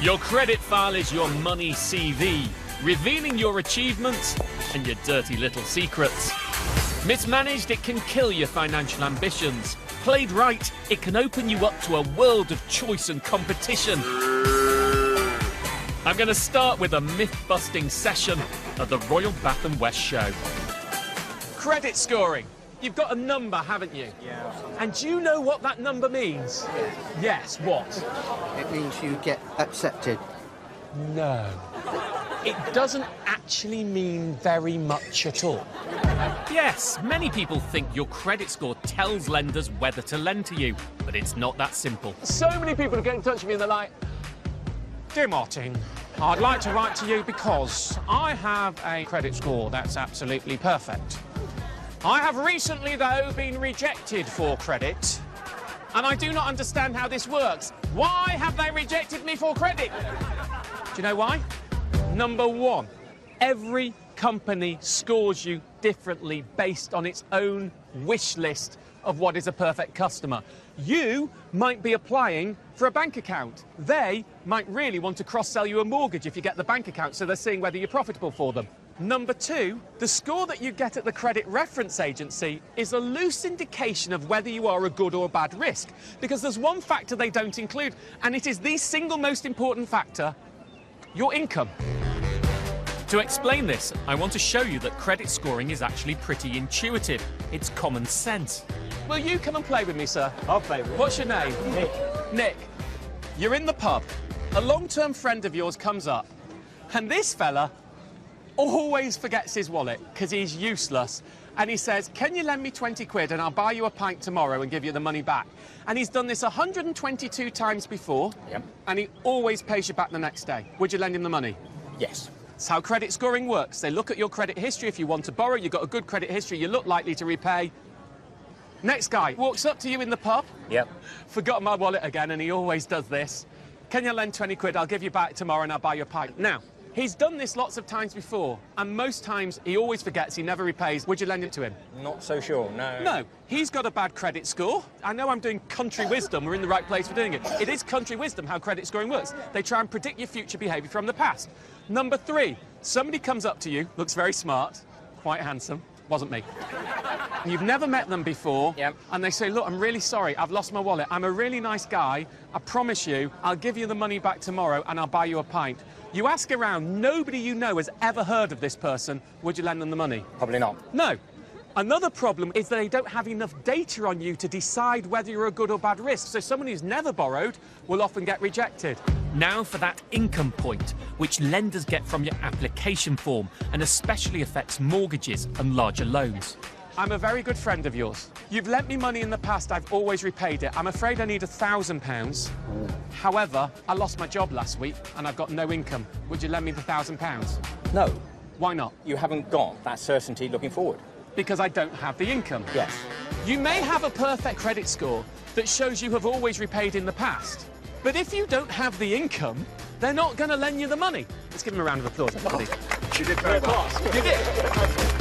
Your credit file is your money CV, revealing your achievements and your dirty little secrets. Mismanaged, it can kill your financial ambitions. Played right, it can open you up to a world of choice and competition. I'm going to start with a myth-busting session of the Royal Bath & West Show. Credit scoring. You've got a number, haven't you? Yeah. And do you know what that number means? Yes, what? It means you get accepted. No. It doesn't actually mean very much at all. Yes, many people think your credit score tells lenders whether to lend to you, but it's not that simple. So many people get in touch with me and they're like, "Dear Martin, I'd like to write to you because I have a credit score that's absolutely perfect. I have recently, though, been rejected for credit, and I do not understand how this works. Why have they rejected me for credit?" Do you know why? Number one, every company scores you differently based on its own wish list of what is a perfect customer. You might be applying for a bank account. They might really want to cross-sell you a mortgage if you get the bank account, so they're seeing whether you're profitable for them. Number two, the score that you get at the credit reference agency is a loose indication of whether you are a good or bad risk, because there's one factor they don't include, and it is the single most important factor: your income. To explain this, I want to show you that credit scoring is actually pretty intuitive. It's common sense. Will you come and play with me, sir? I'll play with you. What's your name? Nick. Nick, you're in the pub. A long-term friend of yours comes up, and this fella always forgets his wallet because he's useless. And he says, "Can you lend me 20 quid and I'll buy you a pint tomorrow and give you the money back?" And he's done this 122 times before. Yep. And he always pays you back the next day. Would you lend him the money? Yes. That's how credit scoring works. They look at your credit history. If you want to borrow, you've got a good credit history, you look likely to repay. Next guy walks up to you in the pub. Yep. Forgot my wallet again, and he always does this. "Can you lend 20 quid? I'll give you back tomorrow and I'll buy you a pint." Now, he's done this lots of times before, and most times he always forgets, he never repays. Would you lend it to him? Not so sure, no. No, he's got a bad credit score. I know I'm doing country wisdom, we're in the right place for doing it. It is country wisdom how credit scoring works. They try and predict your future behaviour from the past. Number three, somebody comes up to you, looks very smart, quite handsome, wasn't me. You've never met them before, Yep. And they say, "Look, I'm really sorry, I've lost my wallet. I'm a really nice guy. I promise you, I'll give you the money back tomorrow and I'll buy you a pint." You ask around, nobody you know has ever heard of this person. Would you lend them the money? Probably not. No. Another problem is that they don't have enough data on you to decide whether you're a good or bad risk. So someone who's never borrowed will often get rejected. Now for that income point, which lenders get from your application form and especially affects mortgages and larger loans. I'm a very good friend of yours. You've lent me money in the past, I've always repaid it. I'm afraid I need £1,000. However, I lost my job last week and I've got no income. Would you lend me the £1,000? No. Why not? You haven't got that certainty looking forward. Because I don't have the income. Yes. You may have a perfect credit score that shows you have always repaid in the past. But if you don't have the income, they're not going to lend you the money. Let's give them a round of applause, everybody. You did very well. You did.